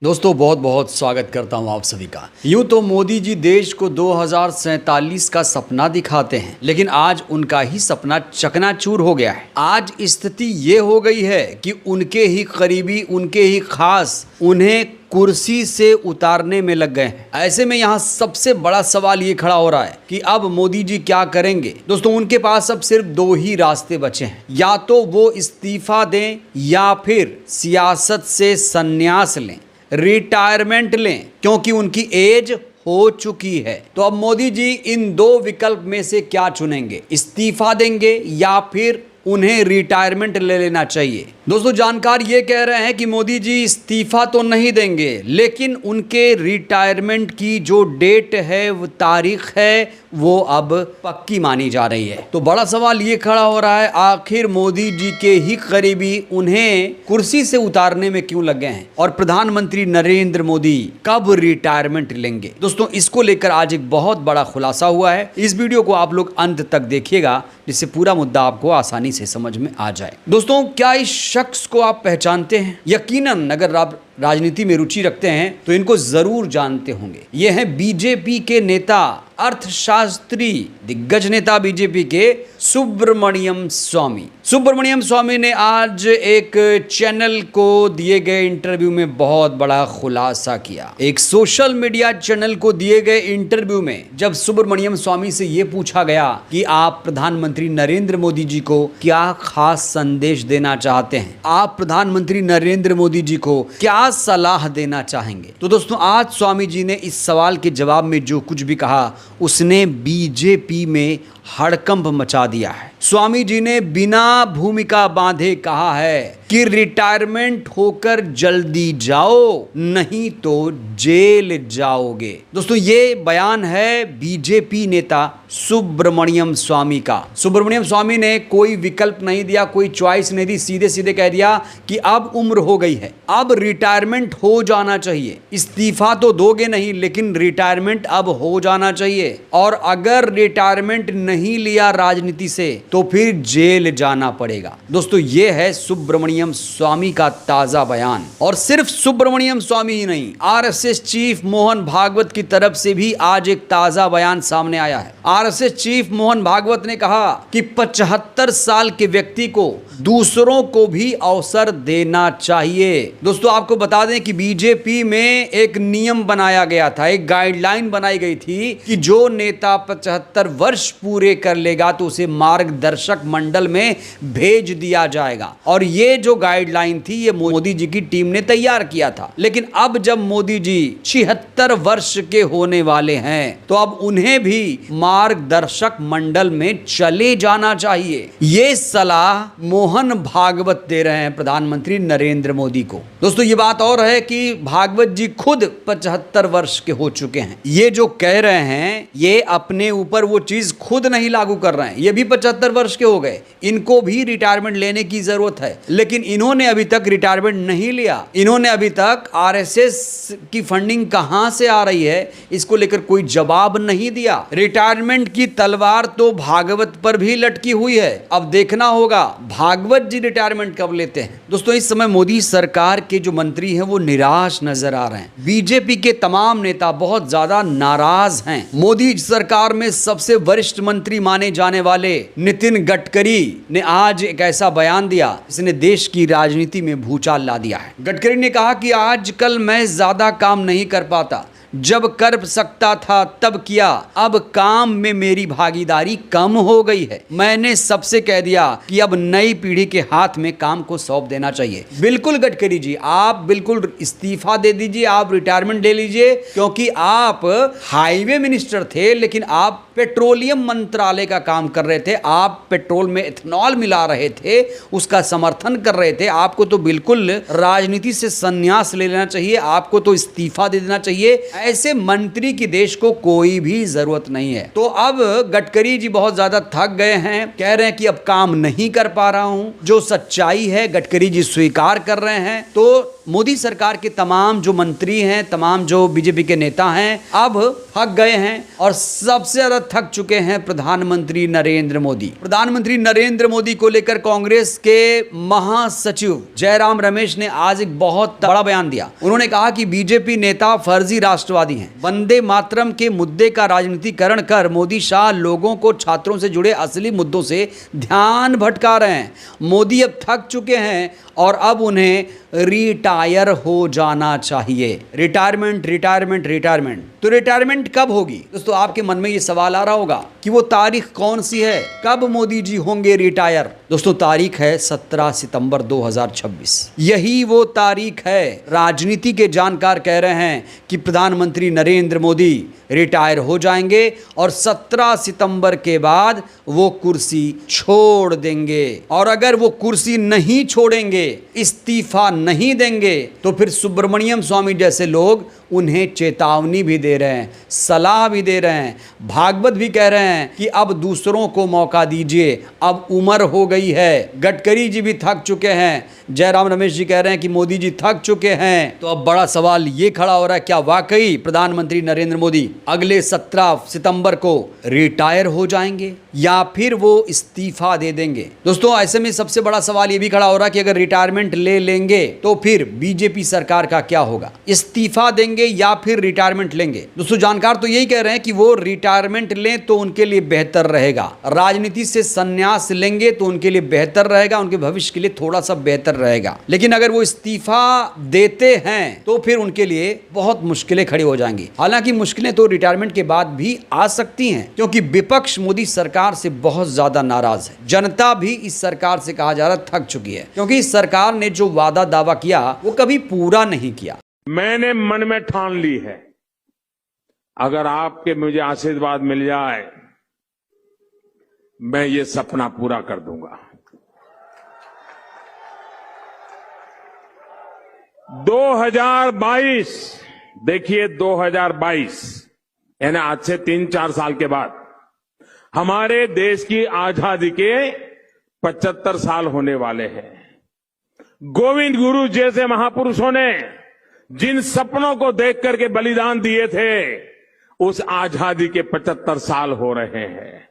दोस्तों बहुत बहुत स्वागत करता हूं आप सभी का। यूं तो मोदी जी देश को 2047 का सपना दिखाते हैं, लेकिन आज उनका ही सपना चकनाचूर हो गया है। आज स्थिति ये हो गई है कि उनके ही करीबी, उनके ही खास उन्हें कुर्सी से उतारने में लग गए हैं। ऐसे में यहाँ सबसे बड़ा सवाल ये खड़ा हो रहा है कि अब मोदी जी क्या करेंगे। दोस्तों उनके पास अब सिर्फ दो ही रास्ते बचे हैं, या तो वो इस्तीफा दें या फिर सियासत से संन्यास लें, रिटायरमेंट लें, क्योंकि उनकी एज हो चुकी है। तो अब मोदी जी इन दो विकल्प में से क्या चुनेंगे, इस्तीफा देंगे या फिर उन्हें रिटायरमेंट ले लेना चाहिए। दोस्तों जानकार ये कह रहे हैं कि मोदी जी इस्तीफा तो नहीं देंगे, लेकिन उनके रिटायरमेंट की जो डेट है, वो तारीख है, वो अब पक्की मानी जा रही है। तो बड़ा सवाल ये खड़ा हो रहा है, आखिर मोदी जी के ही करीबी उन्हें कुर्सी से उतारने में क्यों लग गए हैं और प्रधानमंत्री नरेंद्र मोदी कब रिटायरमेंट लेंगे। दोस्तों इसको लेकर आज एक बहुत बड़ा खुलासा हुआ है। इस वीडियो को आप लोग अंत तक देखिएगा, जिससे पूरा मुद्दा आपको आसानी से समझ में आ जाए। दोस्तों क्या इस शख्स को आप पहचानते हैं? यकीनन अगर आप राजनीति में रुचि रखते हैं तो इनको जरूर जानते होंगे। ये हैं बीजेपी के नेता, अर्थशास्त्री, दिग्गज नेता बीजेपी के सुब्रमण्यम स्वामी। सुब्रमण्यम स्वामी ने आज एक चैनल को दिए गए इंटरव्यू में बहुत बड़ा खुलासा किया। एक सोशल मीडिया चैनल को दिए गए इंटरव्यू में जब सुब्रमण्यम स्वामी से यह पूछा गया कि आप प्रधानमंत्री नरेंद्र मोदी जी को क्या खास संदेश देना चाहते हैं, आप प्रधानमंत्री नरेंद्र मोदी जी को क्या सलाह देना चाहेंगे, तो दोस्तों आज स्वामी जी ने इस सवाल के जवाब में जो कुछ भी कहा उसने बीजेपी में हड़कंप मचा दिया है। स्वामी जी ने बिना भूमिका बांधे कहा है कि रिटायरमेंट होकर जल्दी जाओ, नहीं तो जेल जाओगे। दोस्तों ये बयान है बीजेपी नेता सुब्रमण्यम स्वामी का। सुब्रमण्यम स्वामी ने कोई विकल्प नहीं दिया, कोई चॉइस नहीं दी, सीधे सीधे कह दिया कि अब उम्र हो गई है, अब रिटायरमेंट हो जाना चाहिए। इस्तीफा तो दोगे नहीं, लेकिन रिटायरमेंट अब हो जाना चाहिए, और अगर रिटायरमेंट नहीं लिया राजनीति से तो फिर जेल जाना पड़ेगा। दोस्तों ये है सुब्रमण्यम स्वामी का ताजा बयान। और सिर्फ सुब्रमण्यम स्वामी ही नहीं, आरएसएस चीफ मोहन भागवत की तरफ से भी आज एक ताजा बयान सामने आया है। आरएसएस चीफ मोहन भागवत ने कहा कि 75 साल के व्यक्ति को दूसरों को भी अवसर देना चाहिए। दोस्तों आपको बता दें कि बीजेपी में एक नियम बनाया गया था, एक गाइडलाइन बनाई गई थी कि जो नेता 75 वर्ष पूरे कर लेगा तो उसे मार्गदर्शक मंडल में भेज दिया जाएगा। और ये जो गाइडलाइन थी ये मोदी जी की टीम ने तैयार किया था। लेकिन अब जब मोदी जी 76 वर्ष के होने वाले हैं तो अब उन्हें भी मार्गदर्शक मंडल में चले जाना चाहिए। ये सलाह मोहन भागवत दे रहे हैं प्रधानमंत्री नरेंद्र मोदी को। दोस्तों ये बात और है कि भागवत जी खुद 75 वर्ष के हो चुके हैं। ये जो कह रहे हैं ये अपने ऊपर वो चीज खुद नहीं लागू कर रहे हैं, ये भी 75 वर्ष के हो गए, इनको भी रिटायरमेंट लेने की जरूरत है, लेकिन इन्होंने अभी तक रिटायरमेंट नहीं लिया। इन्होंने अभी तक आरएसएस की फंडिंग कहां से आ रही है इसको लेकर कोई जवाब नहीं दिया। रिटायरमेंट की तलवार तो भागवत पर भी लटकी हुई है। अब देखना होगा भागवत जी रिटायरमेंट कब लेते हैं। दोस्तों इस समय मोदी सरकार के जो मंत्री हैं वो निराश नजर आ रहे हैं। बीजेपी के तमाम नेता बहुत ज्यादा नाराज हैं। मोदी सरकार में सबसे वरिष्ठ मंत्री माने जाने वाले नितिन गडकरी ने आज एक ऐसा बयान दिया जिसने देश की राजनीति में भूचाल ला दिया है। गडकरी ने कहा कि आजकल मैं ज्यादा काम नहीं कर पाता, जब कर सकता था तब किया, अब काम में मेरी भागीदारी कम हो गई है। मैंने सबसे कह दिया कि अब नई पीढ़ी के हाथ में काम को सौंप देना चाहिए। बिल्कुल गडकरी जी, आप बिल्कुल इस्तीफा दे दीजिए, आप रिटायरमेंट ले लीजिए, क्योंकि आप हाईवे मिनिस्टर थे लेकिन आप पेट्रोलियम मंत्रालय का काम कर रहे थे, आप पेट्रोल में इथेनॉल मिला रहे थे, उसका समर्थन कर रहे थे। आपको तो बिल्कुल राजनीति से संन्यास ले लेना चाहिए, आपको तो इस्तीफा दे देना चाहिए। ऐसे मंत्री की देश को कोई भी जरूरत नहीं है। तो अब गडकरी जी बहुत ज्यादा थक गए हैं, कह रहे हैं कि अब काम नहीं कर पा रहा हूं। जो सच्चाई है गडकरी जी स्वीकार कर रहे हैं। तो मोदी सरकार के तमाम जो मंत्री हैं, तमाम जो बीजेपी के नेता हैं, अब थक गए हैं और सबसे ज्यादा थक चुके हैं प्रधानमंत्री नरेंद्र मोदी। प्रधानमंत्री नरेंद्र मोदी को लेकर कांग्रेस के महासचिव जयराम रमेश ने आज एक बहुत बड़ा बयान दिया। उन्होंने कहा कि बीजेपी नेता फर्जी राष्ट्रवादी हैं, वंदे मातरम के मुद्दे का राजनीतिकरण कर मोदी शाह लोगों को छात्रों से जुड़े असली मुद्दों से ध्यान भटका रहे हैं। मोदी अब थक चुके हैं और अब उन्हें रिटायर हो जाना चाहिए। रिटायरमेंट रिटायरमेंट रिटायरमेंट, तो रिटायरमेंट कब होगी? दोस्तों आपके मन में ये सवाल आ रहा होगा कि वो तारीख कौन सी है, कब मोदी जी होंगे रिटायर? दोस्तों तारीख है 17 सितंबर 2026। यही वो तारीख है। राजनीति के जानकार कह रहे हैं कि प्रधानमंत्री नरेंद्र मोदी रिटायर हो जाएंगे और 17 सितंबर के बाद वो कुर्सी छोड़ देंगे। और अगर वो कुर्सी नहीं छोड़ेंगे, इस्तीफा नहीं देंगे, तो फिर सुब्रमण्यम स्वामी जैसे लोग उन्हें चेतावनी भी दे रहे हैं, सलाह भी दे रहे हैं। भागवत भी कह रहे हैं कि अब दूसरों को मौका दीजिए, अब उम्र हो गई है। गडकरी जी भी थक चुके हैं। जयराम रमेश जी कह रहे हैं कि मोदी जी थक चुके हैं। तो अब बड़ा सवाल ये खड़ा हो रहा है, क्या वाकई प्रधानमंत्री नरेंद्र मोदी अगले 17 सितंबर को रिटायर हो जाएंगे या फिर वो इस्तीफा दे देंगे? दोस्तों ऐसे में सबसे बड़ा सवाल ये भी खड़ा हो रहा है कि अगर रिटायरमेंट ले लेंगे तो फिर बीजेपी सरकार का क्या होगा? इस्तीफा देंगे या फिर रिटायरमेंट लेंगे? दोस्तों जानकार तो यही कह रहे हैं कि वो रिटायरमेंट लें तो उनके लिए बेहतर रहेगा, राजनीति से संन्यास लेंगे तो उनके लिए बेहतर रहेगा, उनके भविष्य के लिए थोड़ा सा बेहतर रहेगा। लेकिन अगर वो इस्तीफा देते हैं तो फिर उनके लिए बहुत मुश्किलें खड़ी हो जाएंगी। हालांकि मुश्किलें तो रिटायरमेंट के बाद भी आ सकती हैं, क्योंकि विपक्ष मोदी सरकार से बहुत ज्यादा नाराज है। जनता भी इस सरकार से कहा जा रहा थक चुकी है, क्योंकि इस सरकार ने जो वादा दावा किया वो कभी पूरा नहीं किया। मैंने मन में ठान ली है, अगर आपके मुझे आशीर्वाद मिल जाए, मैं ये सपना पूरा कर दूंगा। 2022, देखिए 2022 यानी आज से 3-4 साल के बाद हमारे देश की आजादी के 75 साल होने वाले हैं। गोविंद गुरु जैसे महापुरुषों ने जिन सपनों को देख करके बलिदान दिए थे, उस आजादी के 75 साल हो रहे हैं।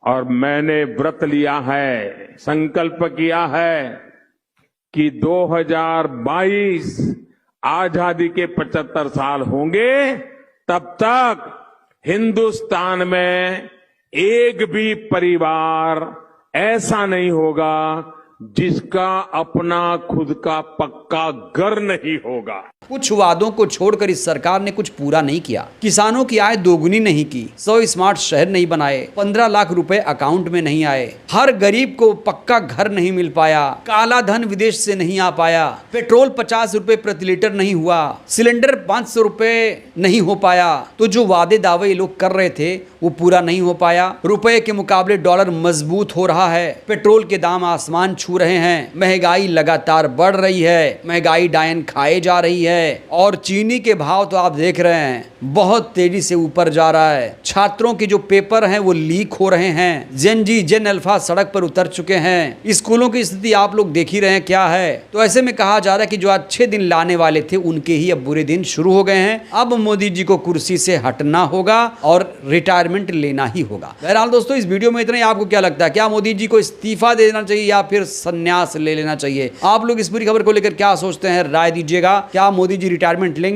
और मैंने व्रत लिया है, संकल्प किया है कि 2022 आजादी के 75 साल होंगे, तब तक हिंदुस्तान में एक भी परिवार ऐसा नहीं होगा जिसका अपना खुद का पक्का घर नहीं होगा। कुछ वादों को छोड़कर इस सरकार ने कुछ पूरा नहीं किया। किसानों की आय दोगुनी नहीं की, 100 स्मार्ट शहर नहीं बनाए, 15 लाख रुपए अकाउंट में नहीं आए, हर गरीब को पक्का घर नहीं मिल पाया, काला धन विदेश से नहीं आ पाया, पेट्रोल 50 रुपए प्रति लीटर नहीं हुआ, सिलेंडर 500 रुपए नहीं हो पाया। तो जो वादे दावे ये लोग कर रहे थे वो पूरा नहीं हो पाया। रुपए के मुकाबले डॉलर मजबूत हो रहा है, पेट्रोल के दाम आसमान छू रहे हैं, महंगाई लगातार बढ़ रही है, महंगाई डायन खाए जा रही है, और चीनी के भाव तो आप देख रहे हैं बहुत तेजी से ऊपर जा रहा है। छात्रों के जो पेपर हैं वो लीक हो रहे हैं, जेन जी जेन अल्फा सड़क पर उतर चुके हैं, स्कूलों की स्थिति आप लोग देख ही रहे हैं क्या है। तो ऐसे में कहा जा रहा है कि जो अच्छे दिन लाने वाले थे उनके ही अब बुरे दिन शुरू हो गए हैं। अब मोदी जी को कुर्सी से हटना होगा और रिटायरमेंट लेना ही होगा। बहरहाल दोस्तों इस वीडियो में इतना ही। आपको क्या लगता है, क्या मोदी जी को इस्तीफा देना चाहिए या फिर संन्यास ले लेना चाहिए? आप लोग इस पूरी खबर को लेकर क्या सोचते हैं, राय दीजिएगा। क्या मोदी जी रिटायरमेंट लेंगे?